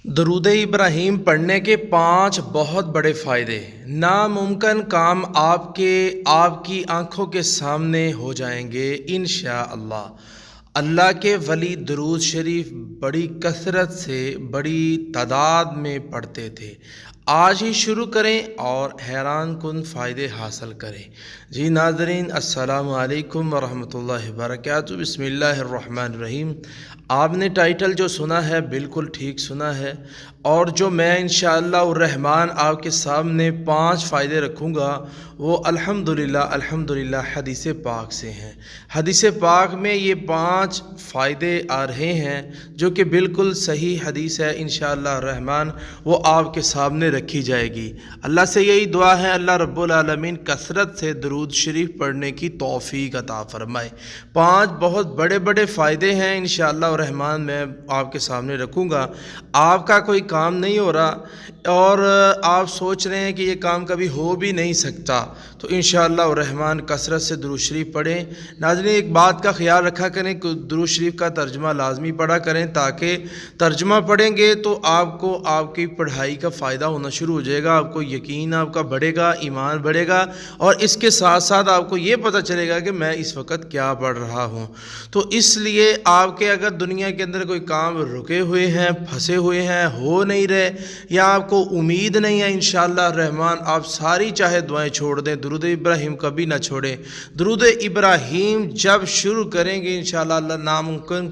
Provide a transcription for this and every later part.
درود ابراہیم پڑھنے کے 5 بہت بڑے فائدے۔ ناممکن کام آپ کی آنکھوں کے سامنے ہو جائیں گے انشاءاللہ۔ اللہ کے ولی درود شریف بڑی کثرت سے بڑی تعداد میں پڑھتے تھے۔ آج ہی شروع کریں اور حیران کن فائدے حاصل کریں۔ جی ناظرین، السلام علیکم ورحمۃ اللہ وبرکاتہ۔ بسم اللہ الرحمن الرحیم۔ آپ نے ٹائٹل جو سنا ہے بالکل ٹھیک سنا ہے، اور جو میں انشاءاللہ الرحمن آپ کے سامنے 5 فائدے رکھوں گا وہ الحمدللہ حدیث پاک سے ہیں۔ حدیث پاک میں یہ 5 فائدے آ رہے ہیں جو کہ بالکل صحیح حدیث ہے، انشاءاللہ الرحمن وہ آپ کے سامنے رکھی جائے گی۔ اللہ سے یہی دعا ہے اللہ رب العالمین کثرت سے درود شریف پڑھنے کی توفیق عطا فرمائے۔ 5 بہت بڑے بڑے فائدے ہیں انشاءاللہ الرحمن میں آپ کے سامنے رکھوں گا۔ آپ کا کوئی کام نہیں ہو رہا اور آپ سوچ رہے ہیں کہ یہ کام کبھی ہو بھی نہیں سکتا، تو انشاءاللہ الرحمن کثرت سے درود شریف پڑھیں۔ ناظرین، ایک بات کا خیال رکھا کریں کہ درود شریف کا ترجمہ لازمی پڑھا کریں، تاکہ ترجمہ پڑھیں گے تو آپ کو آپ کی پڑھائی کا فائدہ ہونا شروع ہو جائے گا، آپ کو یقین آپ کا بڑھے گا، ایمان بڑھے گا، اور اس کے ساتھ ساتھ آپ کو یہ پتہ چلے گا کہ میں اس وقت کیا پڑھ رہا ہوں۔ تو اس لیے آپ کے اگر دنیا کے اندر کوئی کام رکے ہوئے ہیں، پھنسے ہوئے ہیں، ہو نہیں رہے، یا آپ کو امید نہیں ہے، انشاءاللہ الرحمن آپ ساری چاہے دعائیں چھوڑ دیں، درود ابراہیم کبھی نہ چھوڑیں۔ درود ابراہیم جب شروع کریں گے انشاءاللہ اللہ ناممکن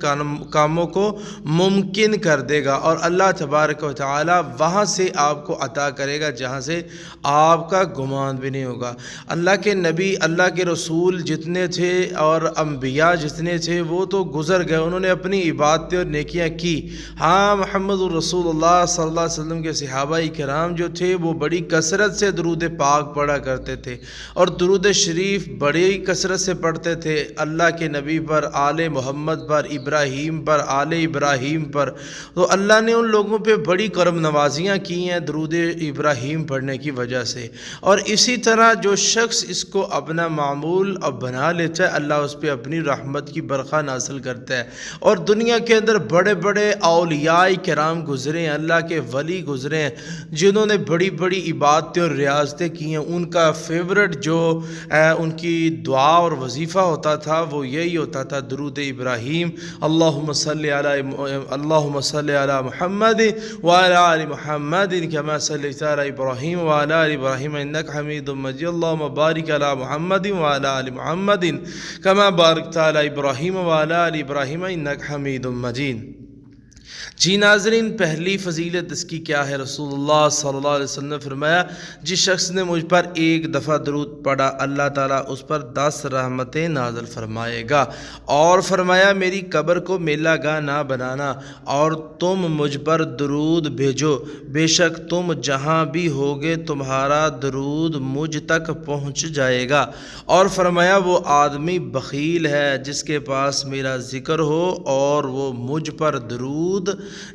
کاموں کو ممکن کر دے گا، اور اللہ تبارک و تعالی وہاں سے آپ کو عطا کرے گا جہاں سے آپ کا گمان بھی نہیں ہوگا۔ اللہ کے نبی، اللہ کے رسول جتنے تھے اور انبیاء جتنے تھے وہ تو گزر گئے، انہوں نے اپنی عبادتیں اور نیکیاں کی۔ ہاں، محمد الرسول اللہ صلی اللہ علیہ وسلم کے صحابہ کرام جو تھے وہ بڑی کثرت سے درود پاک پڑھا کرتے تھے، اور درود شریف بڑی کثرت سے پڑھتے تھے اللہ کے نبی پر، آل محمد پر، ابراہیم پر، آل ابراہیم پر۔ تو اللہ نے ان لوگوں پہ بڑی کرم نوازیاں کی ہیں درود ابراہیم پڑھنے کی وجہ سے، اور اسی طرح جو شخص اس کو اپنا معمول اب بنا لیتا ہے اللہ اس پہ اپنی رحمت کی برخہ نازل کرتا ہے۔ اور دنیا کے اندر بڑے بڑے اولیاء کرام گزرے ہیں، اللہ کے ولی گزرے ہیں جنہوں نے بڑی بڑی عبادتیں اور ریاضتیں کی ہیں، ان کا فیورٹ جو ان کی دعا اور وظیفہ ہوتا تھا وہ یہی ہوتا تھا درود ابراہیم۔ اللہم صلی علی محمد وعلی آل محمد کما صلیت علی ابراہیم وعلی آل ابراہیم انک حمید مجید، اللہم بارک علی محمد وعلی آل محمد کما بارکت علی ابراہیم وعلی آل ابراہیم انک حمید مجید۔ جی ناظرین، پہلی فضیلت اس کی کیا ہے؟ رسول اللہ صلی اللہ علیہ وسلم نے فرمایا جس شخص نے مجھ پر ایک دفعہ درود پڑھا اللہ تعالیٰ اس پر 10 رحمتیں نازل فرمائے گا، اور فرمایا میری قبر کو میلہ گاہ نہ بنانا، اور تم مجھ پر درود بھیجو، بے شک تم جہاں بھی ہوگے تمہارا درود مجھ تک پہنچ جائے گا، اور فرمایا وہ آدمی بخیل ہے جس کے پاس میرا ذکر ہو اور وہ مجھ پر درود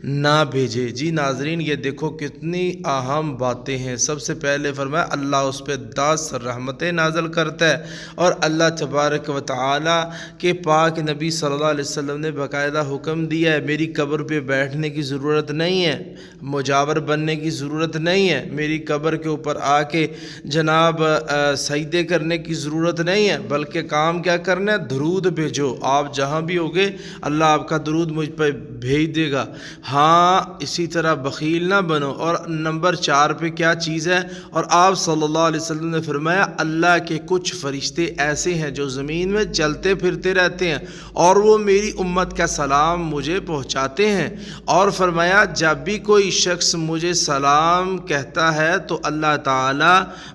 نہ بھیجے۔ جی ناظرین، یہ دیکھو کتنی اہم باتیں ہیں۔ سب سے پہلے فرمایا اللہ اس پہ 10 رحمتیں نازل کرتا ہے، اور اللہ تبارک و تعالی کے پاک نبی صلی اللہ علیہ وسلم نے باقاعدہ حکم دیا ہے میری قبر پہ بیٹھنے کی ضرورت نہیں ہے، مجاور بننے کی ضرورت نہیں ہے، میری قبر کے اوپر آ کے جناب سجدے کرنے کی ضرورت نہیں ہے، بلکہ کام کیا کرنا ہے؟ درود بھیجو، آپ جہاں بھی ہوگے اللہ آپ کا درود مجھ پہ بھیج دے گا۔ ہاں، اسی طرح بخیل نہ بنو۔ اور نمبر 4 پہ کیا چیز ہے؟ اور آپ صلی اللہ علیہ وسلم نے فرمایا اللہ کے کچھ فرشتے ایسے ہیں جو زمین میں چلتے پھرتے رہتے ہیں اور وہ میری امت کا سلام مجھے پہنچاتے ہیں، اور فرمایا جب بھی کوئی شخص مجھے سلام کہتا ہے تو اللہ تعالی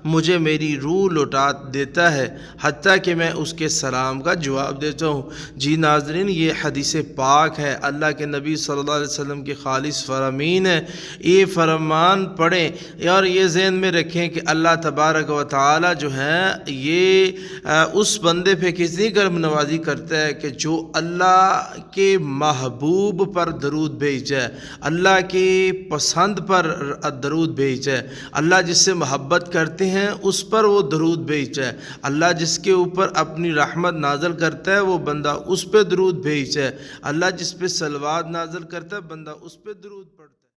مجھے میری روح لوٹا دیتا ہے حتیٰ کہ میں اس کے سلام کا جواب دیتا ہوں۔ جی ناظرین، یہ حدیث پاک ہے، اللہ کے نبی صلی اللہ علیہ وسلم کے خالص فرامین ہے۔ یہ فرمان پڑھیں اور یہ ذہن میں رکھیں کہ اللہ تبارک و تعالی جو ہے یہ اس بندے پہ کتنی کرم نوازی کرتا ہے کہ جو اللہ کے محبوب پر درود بھیجے، اللہ کی پسند پر درود بھیجے، اللہ جس سے محبت کرتے ہیں اس پر وہ درود بھیجے، اللہ جس کے اوپر اپنی رحمت نازل کرتا ہے وہ بندہ اس پہ درود بھیجے، اللہ جس پہ صلوات نازل کرتا ہے بندہ اس پہ درود پڑھتا ہے۔